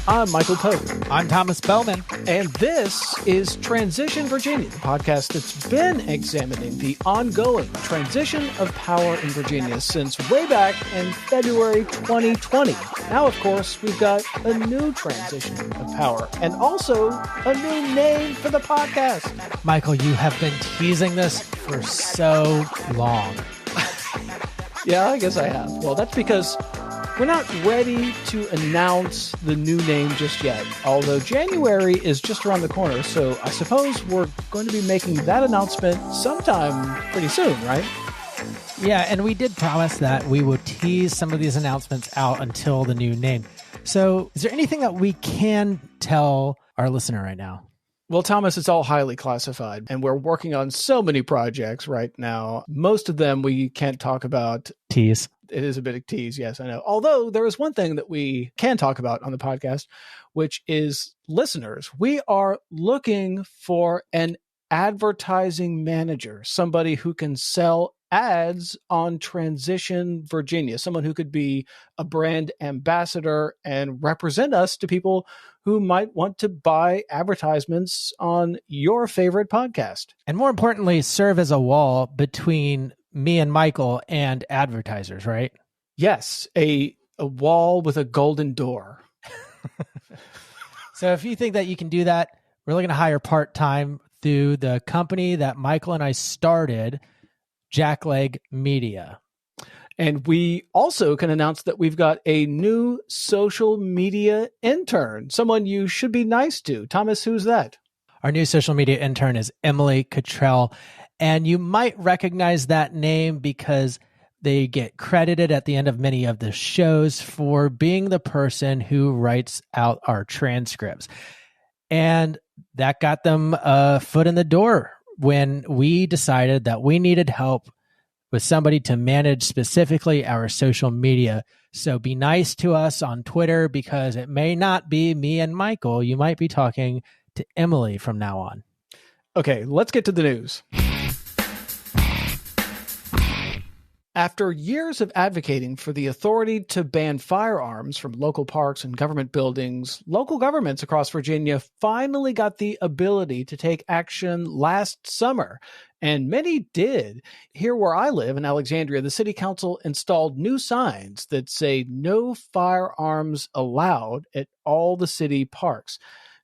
I'm Michael Pope. I'm Thomas Bowman. And this is Transition Virginia, the podcast that's been examining the ongoing transition of power in Virginia since way back in February 2020. Now, of course, we've got a new transition of power and also a new name for the podcast. Michael, you have been teasing this for so long. Yeah, I guess I have. Well, that's because we're not ready to announce the new name just yet, although January is just around the corner, so I suppose we're going to be making that announcement sometime pretty soon, right? Yeah, and we did promise that we would tease some of these announcements out until the new name. So is there anything that we can tell our listener right now? Well, Thomas, it's all highly classified, and we're working on so many projects right now. Most of them we can't talk about. Tease. It is a bit of tease, yes, I know. Although there is one thing that we can talk about on the podcast, which is listeners. We are looking for an advertising manager, somebody who can sell ads on Transition Virginia, someone who could be a brand ambassador and represent us to people who might want to buy advertisements on your favorite podcast. And more importantly, serve as a wall between me and Michael and advertisers, right? Yes, a wall with a golden door. So if you think that you can do that, we're looking to hire part-time through the company that Michael and I started, JacklegMedia. And we also can announce that we've got a new social media intern, someone you should be nice to. Thomas, who's that? Our new social media intern is Emily Cottrell. And you might recognize that name because they get credited at the end of many of the shows for being the person who writes out our transcripts. And that got them a foot in the door when we decided that we needed help with somebody to manage specifically our social media. So be nice to us on Twitter because it may not be me and Michael. You might be talking to Emily from now on. Okay, let's get to the news. After years of advocating for the authority to ban firearms from local parks and government buildings, local governments across Virginia finally got the ability to take action last summer. And many did. Here where I live in Alexandria, the city council installed new signs that say no firearms allowed at all the city parks.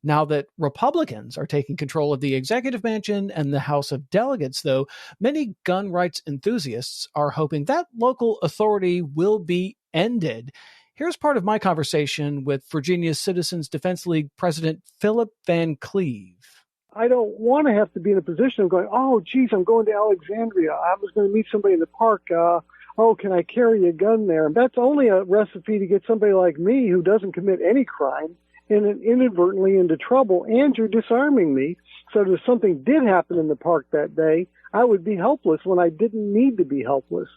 Now that Republicans are taking control of the executive mansion and the House of Delegates, though, many gun rights enthusiasts are hoping that local authority will be ended. Here's part of my conversation with Virginia's Citizens Defense League President Philip Van Cleave. I don't want to have to be in a position of going, oh, geez, I'm going to Alexandria. I was going to meet somebody in the park. Can I carry a gun there? That's only a recipe to get somebody like me who doesn't commit any crime and inadvertently into trouble, and you're disarming me. So if something did happen in the park that day, I would be helpless when I didn't need to be helpless.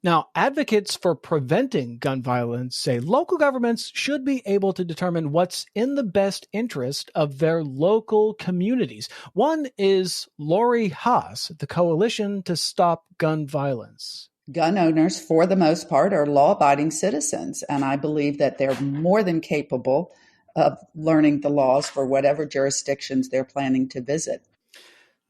Now, advocates for preventing gun violence say local governments should be able to determine what's in the best interest of their local communities. One is Lori Haas at the Coalition to Stop Gun Violence. Gun owners, for the most part, are law-abiding citizens, and I believe that they're more than capable of learning the laws for whatever jurisdictions they're planning to visit.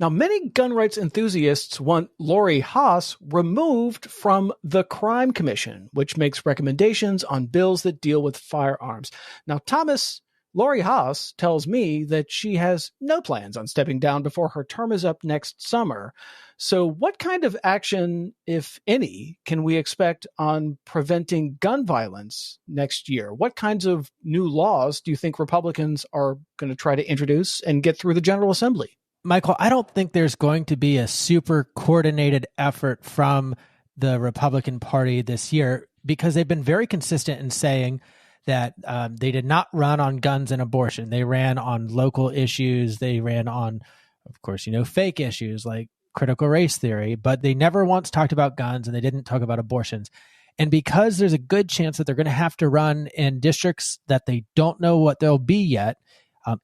Now, many gun rights enthusiasts want Lori Haas removed from the Crime Commission, which makes recommendations on bills that deal with firearms. Now, Thomas, Lori Haas tells me that she has no plans on stepping down before her term is up next summer. So what kind of action, if any, can we expect on preventing gun violence next year? What kinds of new laws do you think Republicans are going to try to introduce and get through the General Assembly? Michael, I don't think there's going to be a super coordinated effort from the Republican Party this year because they've been very consistent in saying that they did not run on guns and abortion. They ran on local issues. They ran on, of course, fake issues like critical race theory, but they never once talked about guns and they didn't talk about abortions. And because there's a good chance that they're going to have to run in districts that they don't know what they'll be yet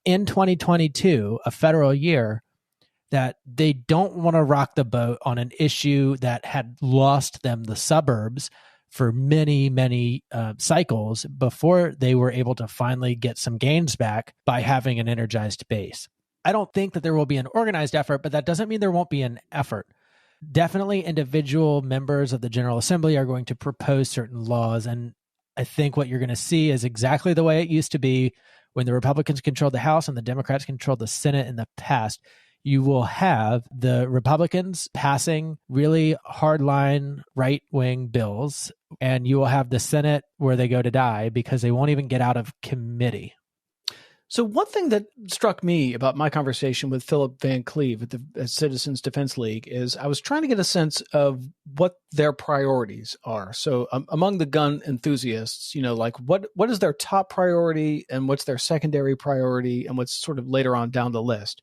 in 2022, a federal year, that they don't want to rock the boat on an issue that had lost them the suburbs for many, many cycles before they were able to finally get some gains back by having an energized base. I don't think that there will be an organized effort, but that doesn't mean there won't be an effort. Definitely individual members of the General Assembly are going to propose certain laws. And I think what you're going to see is exactly the way it used to be when the Republicans controlled the House and the Democrats controlled the Senate in the past. You will have the Republicans passing really hardline right-wing bills, and you will have the Senate where they go to die because they won't even get out of committee. So one thing that struck me about my conversation with Philip Van Cleave at the Citizens Defense League is I was trying to get a sense of what their priorities are. So among the gun enthusiasts, like what is their top priority and what's their secondary priority and what's sort of later on down the list.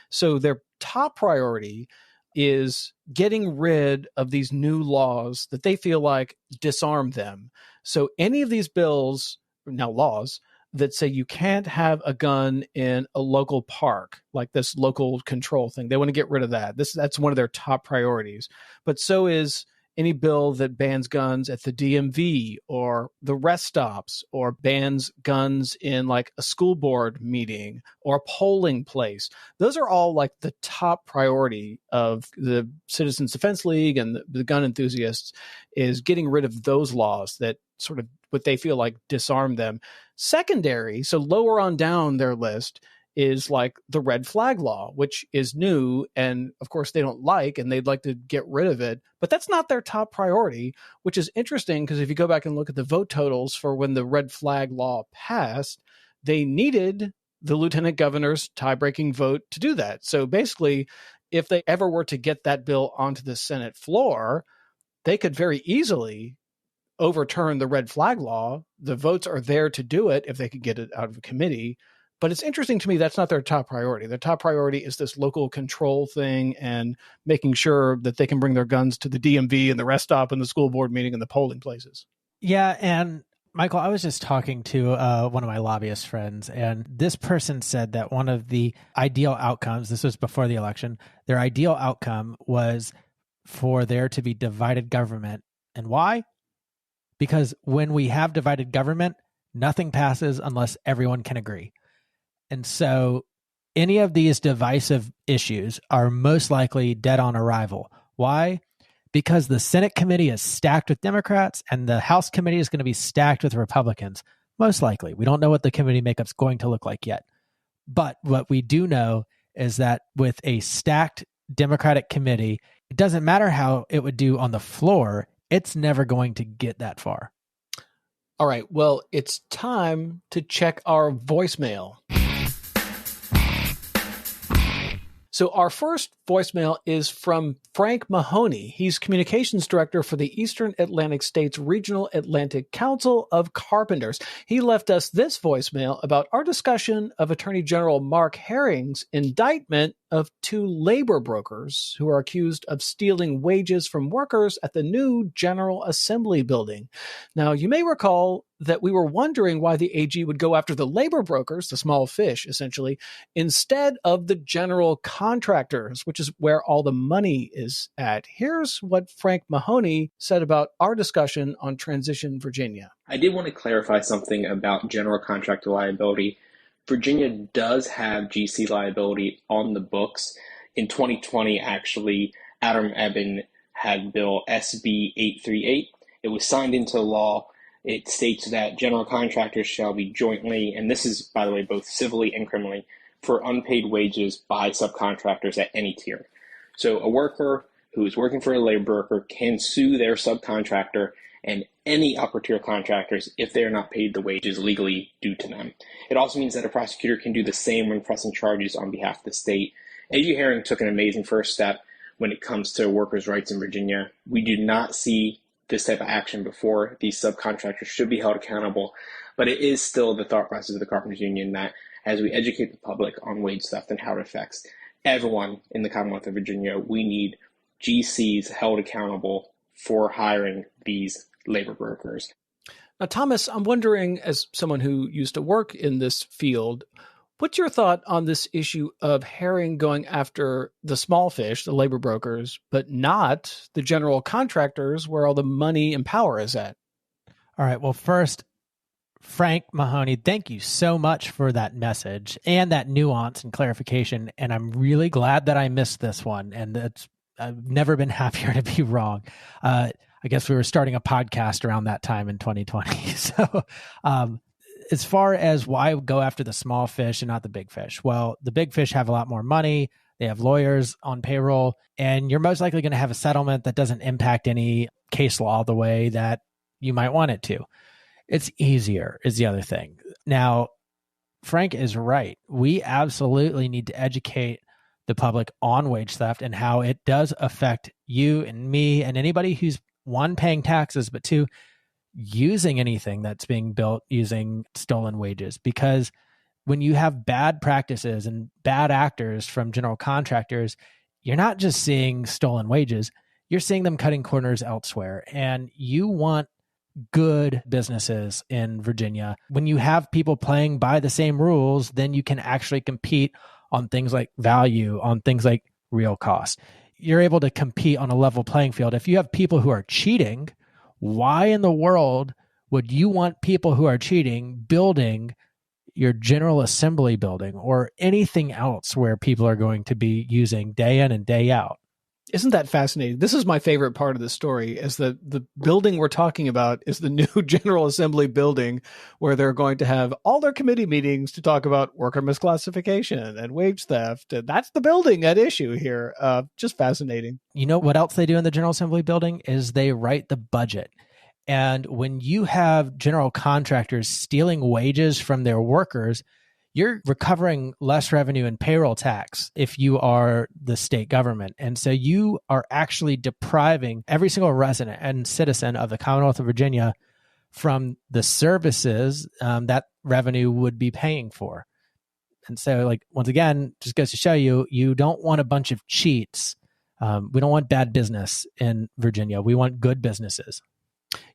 So their top priority is getting rid of these new laws that they feel like disarm them. So any of these bills, now laws, that say you can't have a gun in a local park, like this local control thing. They want to get rid of that. That's one of their top priorities. But so is any bill that bans guns at the DMV or the rest stops, or bans guns in like a school board meeting or a polling place. Those are all like the top priority of the Citizens Defense League and the gun enthusiasts, is getting rid of those laws that sort of what they feel like disarm them. Secondary, so lower on down their list, is like the red flag law, which is new. And of course they don't like, and they'd like to get rid of it, but that's not their top priority, which is interesting because if you go back and look at the vote totals for when the red flag law passed, they needed the lieutenant governor's tie-breaking vote to do that. So basically, if they ever were to get that bill onto the Senate floor, they could very easily overturn the red flag law. The votes are there to do it if they could get it out of a committee. But it's interesting to me that's not their top priority. Their top priority is this local control thing and making sure that they can bring their guns to the DMV and the rest stop and the school board meeting and the polling places. Yeah, and Michael, I was just talking to one of my lobbyist friends, and this person said that one of the ideal outcomes, this was before the election, their ideal outcome was for there to be divided government. And why? Because when we have divided government, nothing passes unless everyone can agree. And so any of these divisive issues are most likely dead on arrival. Why? Because the Senate committee is stacked with Democrats and the House committee is going to be stacked with Republicans. Most likely. We don't know what the committee makeup's going to look like yet. But what we do know is that with a stacked Democratic committee, it doesn't matter how it would do on the floor, it's never going to get that far. All right. Well, it's time to check our voicemail. So our first voicemail is from Frank Mahoney. He's communications director for the Eastern Atlantic States Regional Atlantic Council of Carpenters. He left us this voicemail about our discussion of Attorney General Mark Herring's indictment of 2 labor brokers who are accused of stealing wages from workers at the new General Assembly building. Now, you may recall that we were wondering why the AG would go after the labor brokers, the small fish, essentially, instead of the general contractors, which is where all the money is at. Here's what Frank Mahoney said about our discussion on Transition Virginia. I did want to clarify something about general contractor liability. Virginia does have GC liability on the books. In 2020, actually, Adam Ebbin had Bill SB 838. It was signed into law. It states that general contractors shall be jointly, and this is, by the way, both civilly and criminally, for unpaid wages by subcontractors at any tier. So a worker who is working for a labor broker can sue their subcontractor and any upper tier contractors if they are not paid the wages legally due to them. It also means that a prosecutor can do the same when pressing charges on behalf of the state. AG Herring took an amazing first step when it comes to workers' rights in Virginia. We do not see this type of action before. These subcontractors should be held accountable, but it is still the thought process of the Carpenters Union that as we educate the public on wage theft and how it affects everyone in the Commonwealth of Virginia, we need GCs held accountable for hiring these labor brokers. Now, Thomas, I'm wondering, as someone who used to work in this field, What's your thought on this issue of Herring going after the small fish, the labor brokers, but not the general contractors where all the money and power is at? All right. Well, first, Frank Mahoney, thank you so much for that message and that nuance and clarification. And I'm really glad that I missed this one. And I've never been happier to be wrong. I guess we were starting a podcast around that time in 2020. So as far as why go after the small fish and not the big fish, well, the big fish have a lot more money. They have lawyers on payroll, and you're most likely going to have a settlement that doesn't impact any case law the way that you might want it to. It's easier is the other thing. Now, Frank is right. We absolutely need to educate the public on wage theft and how it does affect you and me and anybody who's, one, paying taxes, but two, using anything that's being built using stolen wages. Because when you have bad practices and bad actors from general contractors, you're not just seeing stolen wages, you're seeing them cutting corners elsewhere. And you want good businesses in Virginia. When you have people playing by the same rules, then you can actually compete on things like value, on things like real cost. You're able to compete on a level playing field. If you have people who are cheating, why in the world would you want people who are cheating building your General Assembly building or anything else where people are going to be using day in and day out? Isn't that fascinating? This is my favorite part of the story, is that the building we're talking about is the new General Assembly building where they're going to have all their committee meetings to talk about worker misclassification and wage theft. And that's the building at issue here. Just fascinating. You know what else they do in the General Assembly building is they write the budget. And when you have general contractors stealing wages from their workers, you're recovering less revenue in payroll tax if you are the state government. And so you are actually depriving every single resident and citizen of the Commonwealth of Virginia from the services that revenue would be paying for. And so, like, once again, just goes to show you, you don't want a bunch of cheats. We don't want bad business in Virginia. We want good businesses.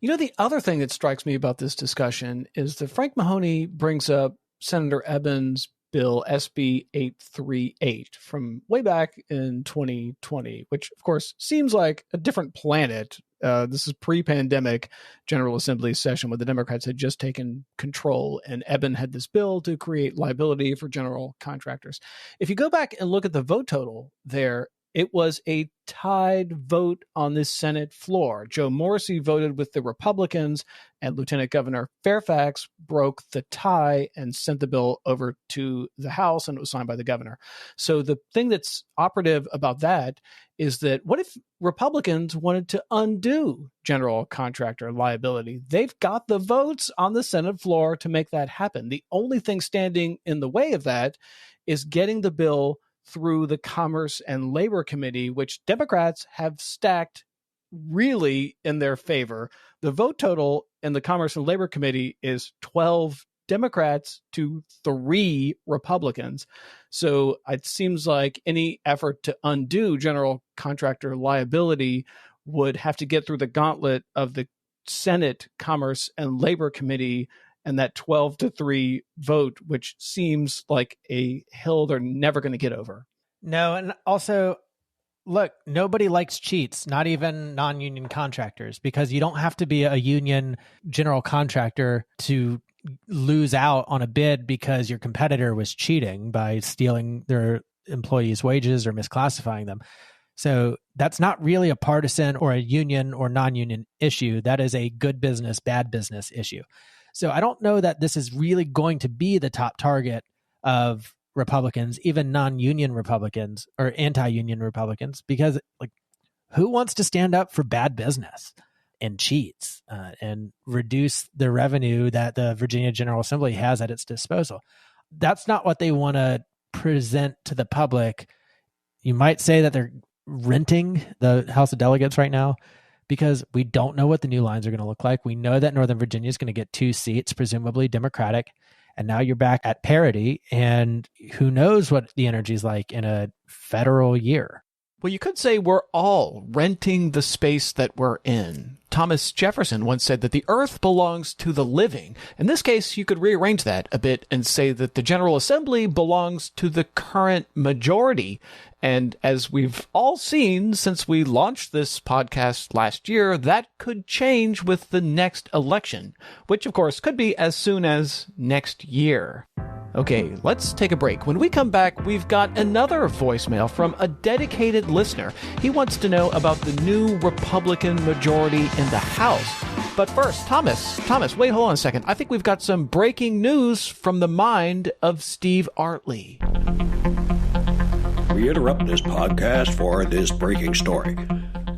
You know, the other thing that strikes me about this discussion is that Frank Mahoney brings up Senator Ebbins' bill SB 838 from way back in 2020, which of course seems like a different planet. This is pre-pandemic General Assembly session where the Democrats had just taken control, and Ebbin had this bill to create liability for general contractors. If you go back and look at the vote total there, it was a tied vote on this Senate floor. Joe Morrissey voted with the Republicans, and Lieutenant Governor Fairfax broke the tie and sent the bill over to the House, and it was signed by the governor. So the thing that's operative about that is that what if Republicans wanted to undo general contractor liability? They've got the votes on the Senate floor to make that happen. The only thing standing in the way of that is getting the bill through the Commerce and Labor Committee, which Democrats have stacked really in their favor. The vote total in the Commerce and Labor Committee is 12 Democrats to 3 Republicans. So it seems like any effort to undo general contractor liability would have to get through the gauntlet of the Senate Commerce and Labor Committee and that 12-3 vote, which seems like a hill they're never going to get over. No, and also, look, nobody likes cheats, not even non-union contractors, because you don't have to be a union general contractor to lose out on a bid because your competitor was cheating by stealing their employees' wages or misclassifying them. So that's not really a partisan or a union or non-union issue. That is a good business, bad business issue. So I don't know that this is really going to be the top target of Republicans, even non-union Republicans or anti-union Republicans, because like, who wants to stand up for bad business and cheats and reduce the revenue that the Virginia General Assembly has at its disposal? That's not what they want to present to the public. You might say that they're renting the House of Delegates right now, because we don't know what the new lines are going to look like. We know that Northern Virginia is going to get 2 seats, presumably Democratic, and now you're back at parity, and who knows what the energy is like in a federal year. Well, you could say we're all renting the space that we're in. Thomas Jefferson once said that the earth belongs to the living. In this case, you could rearrange that a bit and say that the General Assembly belongs to the current majority. And as we've all seen since we launched this podcast last year, that could change with the next election, which of course could be as soon as next year. Okay, let's take a break. When we come back, we've got another voicemail from a dedicated listener. He wants to know about the new Republican majority in the House. But first, Thomas, wait, hold on a second. I think we've got some breaking news from the mind of Steve Artley. We interrupt this podcast for this breaking story.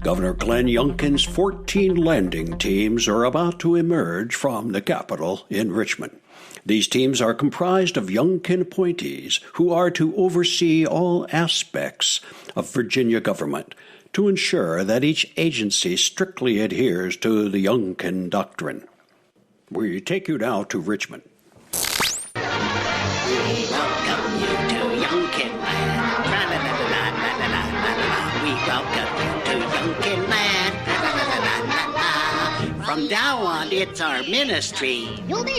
Governor Glenn Youngkin's 14 landing teams are about to emerge from the Capitol in Richmond. These teams are comprised of Youngkin appointees who are to oversee all aspects of Virginia government to ensure that each agency strictly adheres to the Youngkin doctrine. We take you now to Richmond. We welcome you to Youngkin land. We welcome you to Youngkin land. From now on, it's our ministry. You'll be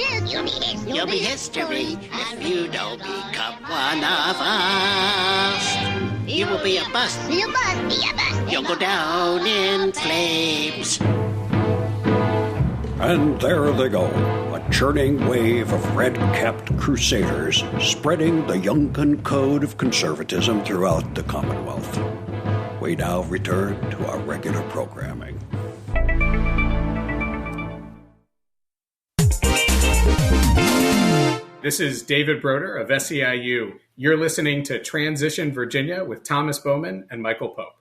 history if you don't become one of us. You will be a bust. You'll go down in flames. And there they go, a churning wave of red-capped crusaders spreading the Youngkin code of conservatism throughout the Commonwealth. We now return to our regular programming. This is David Broder of SEIU. You're listening to Transition Virginia with Thomas Bowman and Michael Pope.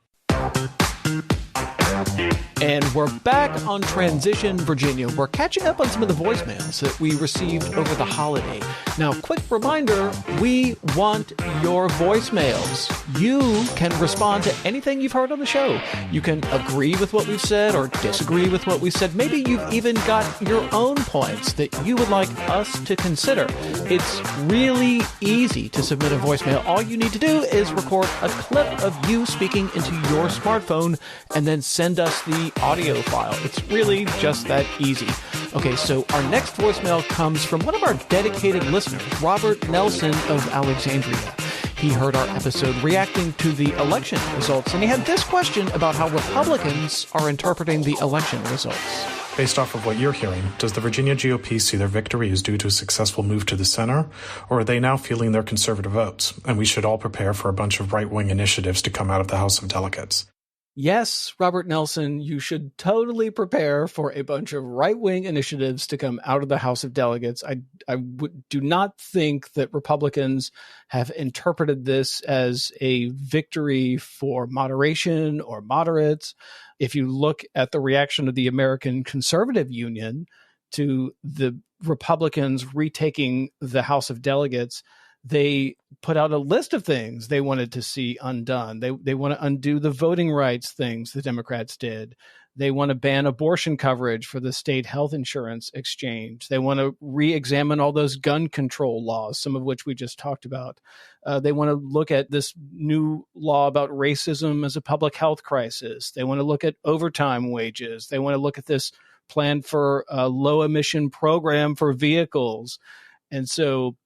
And we're back on Transition Virginia. We're catching up on some of the voicemails that we received over the holiday. Now, quick reminder, we want your voicemails. You can respond to anything you've heard on the show. You can agree with what we've said or disagree with what we said. Maybe you've even got your own points that you would like us to consider. It's really easy to submit a voicemail. All you need to do is record a clip of you speaking into your smartphone and then send us the audio file. It's really just that easy. Okay, so our next voicemail comes from one of our dedicated listeners, Robert Nelson of Alexandria. He heard our episode reacting to the election results, and he had this question about how Republicans are interpreting the election results. Based off of what you're hearing, does the Virginia GOP see their victory as due to a successful move to the center, or are they now feeling their conservative votes, and we should all prepare for a bunch of right-wing initiatives to come out of the House of Delegates? Yes, Robert Nelson, you should totally prepare for a bunch of right-wing initiatives to come out of the House of Delegates. I do not think that Republicans have interpreted this as a victory for moderation or moderates. If you look at the reaction of the American Conservative Union to the Republicans retaking the House of Delegates, they put out a list of things they wanted to see undone. They want to undo the voting rights things the Democrats did. They want to ban abortion coverage for the state health insurance exchange. They want to re-examine all those gun control laws, some of which we just talked about. They want to look at this new law about racism as a public health crisis. They want to look at overtime wages. They want to look at this plan for a low emission program for vehicles. And so,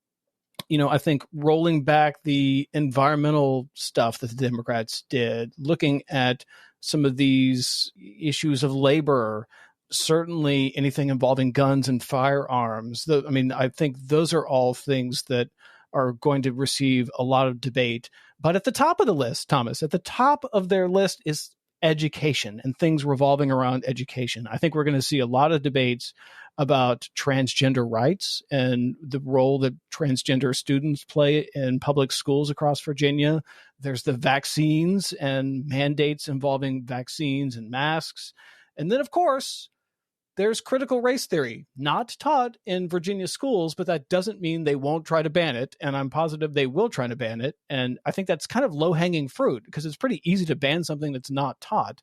you know, I think rolling back the environmental stuff that the Democrats did, looking at some of these issues of labor, certainly anything involving guns and firearms. I think those are all things that are going to receive a lot of debate. But at the top of the list, Thomas, at the top of their list is education and things revolving around education. I think we're going to see a lot of debates about transgender rights and the role that transgender students play in public schools across Virginia. There's the vaccines and mandates involving vaccines and masks. And then, of course, there's critical race theory, not taught in Virginia schools, but that doesn't mean they won't try to ban it. And I'm positive they will try to ban it. And I think that's kind of low-hanging fruit because it's pretty easy to ban something that's not taught.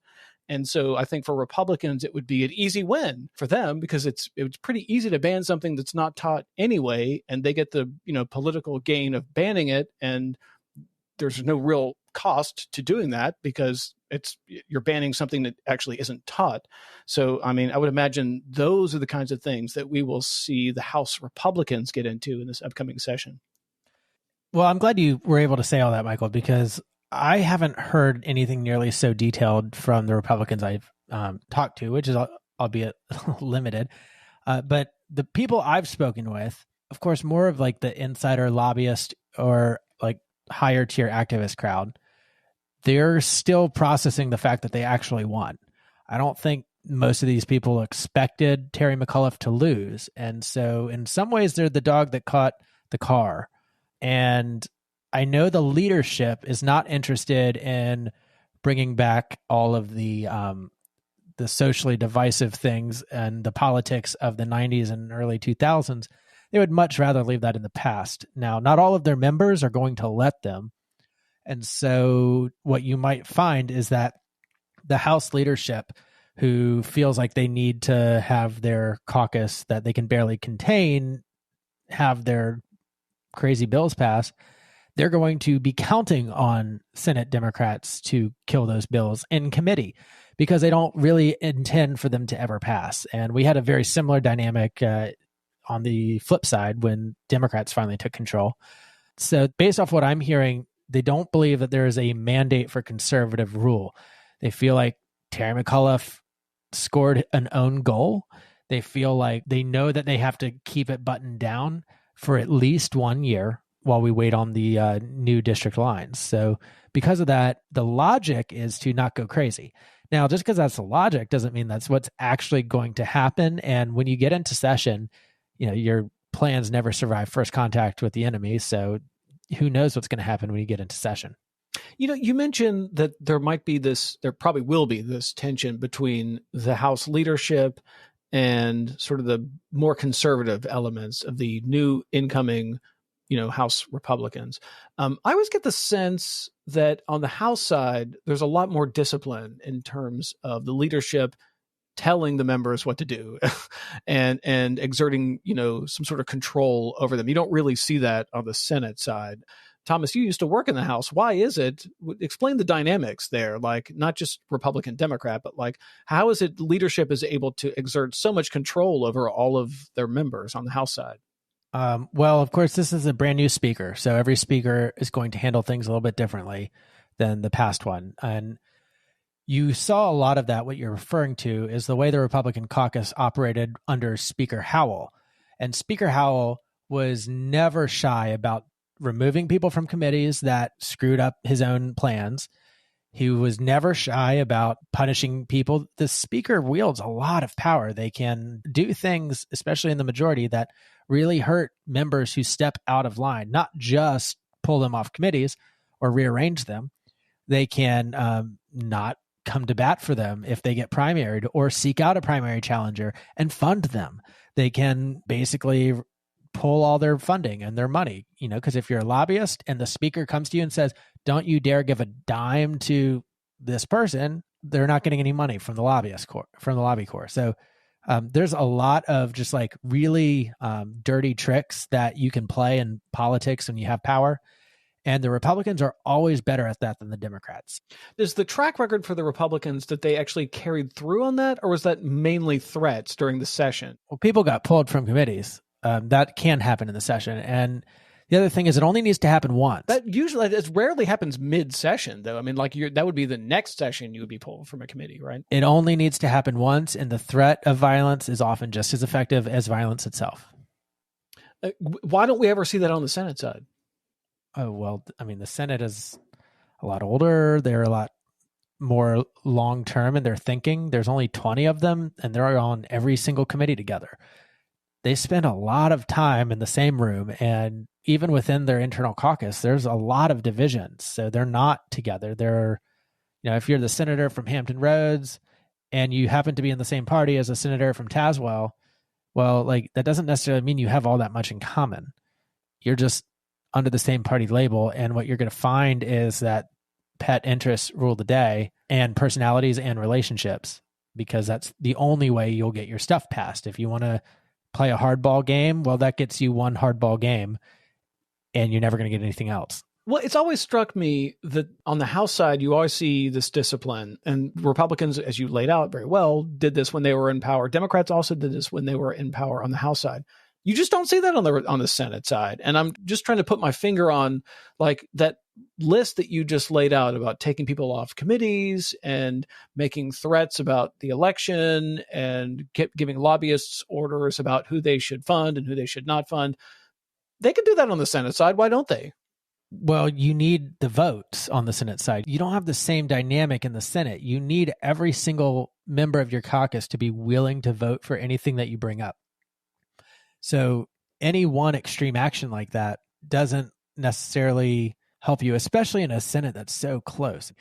And so I think for Republicans, it would be an easy win for them because it's pretty easy to ban something that's not taught anyway, and they get the political gain of banning it, and there's no real cost to doing that because you're banning something that actually isn't taught. So, I mean, I would imagine those are the kinds of things that we will see the House Republicans get into in this upcoming session. Well, I'm glad you were able to say all that, Michael, because I haven't heard anything nearly so detailed from the Republicans I've talked to, which is albeit limited. But the people I've spoken with, of course, more of like the insider lobbyist or like higher tier activist crowd, they're still processing the fact that they actually won. I don't think most of these people expected Terry McAuliffe to lose. And so in some ways, they're the dog that caught the car. And I know the leadership is not interested in bringing back all of the socially divisive things and the politics of the 90s and early 2000s. They would much rather leave that in the past. Now, not all of their members are going to let them. And so what you might find is that the House leadership, who feels like they need to have their caucus that they can barely contain, have their crazy bills passed, they're going to be counting on Senate Democrats to kill those bills in committee because they don't really intend for them to ever pass. And we had a very similar dynamic on the flip side when Democrats finally took control. So based off what I'm hearing, they don't believe that there is a mandate for conservative rule. They feel like Terry McAuliffe scored an own goal. They feel like they know that they have to keep it buttoned down for at least 1 year while we wait on the new district lines. So because of that, the logic is to not go crazy. Now, just because that's the logic doesn't mean that's what's actually going to happen. And when you get into session, your plans never survive first contact with the enemy. So who knows what's going to happen when you get into session. You mentioned that there probably will be this tension between the House leadership and sort of the more conservative elements of the new incoming, House Republicans. I always get the sense that on the House side, there's a lot more discipline in terms of the leadership telling the members what to do and exerting, some sort of control over them. You don't really see that on the Senate side. Thomas, you used to work in the House. Why is it? Explain the dynamics there, like not just Republican, Democrat, but like how is it leadership is able to exert so much control over all of their members on the House side? Well, of course, this is a brand new speaker. So every speaker is going to handle things a little bit differently than the past one. And you saw a lot of that. What you're referring to is the way the Republican caucus operated under Speaker Howell. And Speaker Howell was never shy about removing people from committees that screwed up his own plans. He was never shy about punishing people. The speaker wields a lot of power. They can do things, especially in the majority, that really hurt members who step out of line, not just pull them off committees or rearrange them. They can not come to bat for them if they get primaried or seek out a primary challenger and fund them. They can basically pull all their funding and their money, because if you're a lobbyist and the speaker comes to you and says, don't you dare give a dime to this person, they're not getting any money from the lobby corps. So there's a lot of just like really dirty tricks that you can play in politics when you have power. And the Republicans are always better at that than the Democrats. Is the track record for the Republicans that they actually carried through on that, or was that mainly threats during the session? Well, people got pulled from committees. That can happen in the session. And the other thing is it only needs to happen once. It rarely happens mid-session, though. I mean, that would be the next session you would be pulled from a committee, right? It only needs to happen once, and the threat of violence is often just as effective as violence itself. Why don't we ever see that on the Senate side? Oh, well, I mean, the Senate is a lot older. They're a lot more long-term in their thinking. There's only 20 of them, and they're on every single committee together. They spend a lot of time in the same room, and even within their internal caucus, there's a lot of divisions. So they're not together. They're, if you're the senator from Hampton Roads and you happen to be in the same party as a senator from Tazewell, well, like that doesn't necessarily mean you have all that much in common. You're just under the same party label. And what you're going to find is that pet interests rule the day, and personalities and relationships, because that's the only way you'll get your stuff passed. If you want to play a hardball game, well, that gets you one hardball game, and you're never going to get anything else. Well, it's always struck me that on the House side, you always see this discipline. And Republicans, as you laid out very well, did this when they were in power. Democrats also did this when they were in power on the House side. You just don't see that on the Senate side. And I'm just trying to put my finger on like that list that you just laid out about taking people off committees and making threats about the election and giving lobbyists orders about who they should fund and who they should not fund. They could do that on the Senate side. Why don't they? Well, you need the votes on the Senate side. You don't have the same dynamic in the Senate. You need every single member of your caucus to be willing to vote for anything that you bring up. So any one extreme action like that doesn't necessarily help you, especially in a Senate that's so close.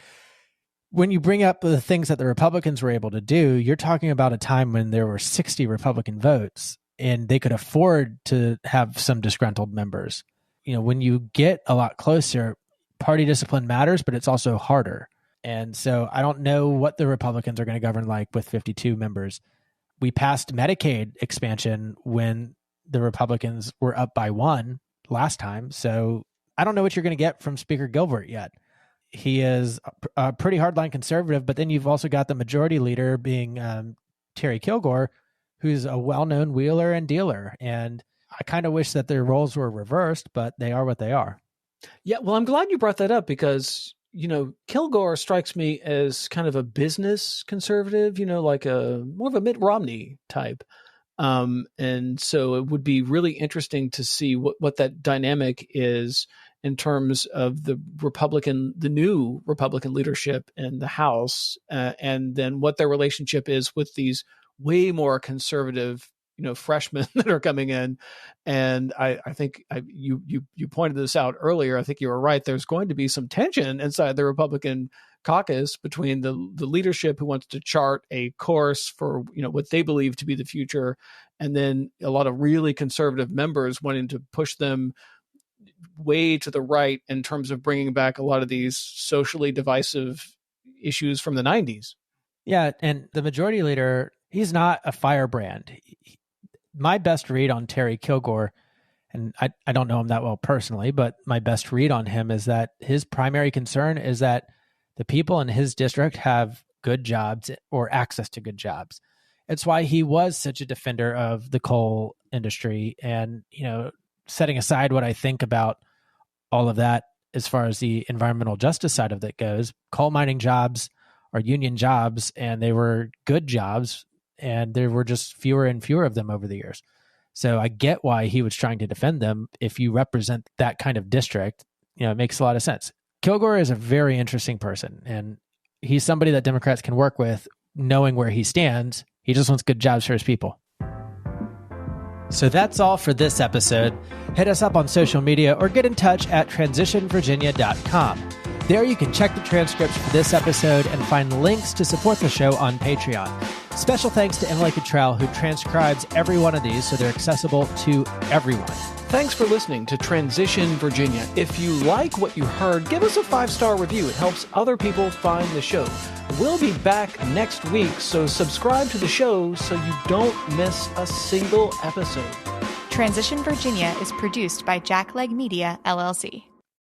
When you bring up the things that the Republicans were able to do, you're talking about a time when there were 60 Republican votes and they could afford to have some disgruntled members. You know, when you get a lot closer, party discipline matters, but it's also harder. And so I don't know what the Republicans are going to govern like with 52 members. We passed Medicaid expansion when the Republicans were up by 1 last time. So I don't know what you're going to get from Speaker Gilbert yet. He is a pretty hardline conservative, but then you've also got the majority leader being Terry Kilgore, who's a well-known wheeler and dealer. And I kind of wish that their roles were reversed, but they are what they are. Yeah, well, I'm glad you brought that up because, you know, Kilgore strikes me as kind of a business conservative, you know, like more of a Mitt Romney type. And so it would be really interesting to see what that dynamic is in terms of the new Republican leadership in the House, and then what their relationship is with these way more conservative, you know, freshmen that are coming in. And I think you pointed this out earlier. I think you were right. There's going to be some tension inside the Republican caucus between the leadership who wants to chart a course for, you know, what they believe to be the future, and then a lot of really conservative members wanting to push them way to the right in terms of bringing back a lot of these socially divisive issues from the 90s. Yeah, and the majority leader, he's not a firebrand. My best read on Terry Kilgore, and I don't know him that well personally, but my best read on him is that his primary concern is that the people in his district have good jobs or access to good jobs. It's why he was such a defender of the coal industry. And, you know, setting aside what I think about all of that as far as the environmental justice side of that goes, coal mining jobs are union jobs, and they were good jobs, and there were just fewer and fewer of them over the years. So I get why he was trying to defend them. If you represent that kind of district, you know, it makes a lot of sense. Kilgore is a very interesting person, and he's somebody that Democrats can work with, knowing where he stands. He just wants good jobs for his people. So that's all for this episode. Hit us up on social media or get in touch at transitionvirginia.com. There you can check the transcripts for this episode and find links to support the show on Patreon. Special thanks to Emily Cottrell, who transcribes every one of these so they're accessible to everyone. Thanks for listening to Transition Virginia. If you like what you heard, give us a 5-star review. It helps other people find the show. We'll be back next week, so subscribe to the show so you don't miss a single episode. Transition Virginia is produced by JacklegMedia, LLC.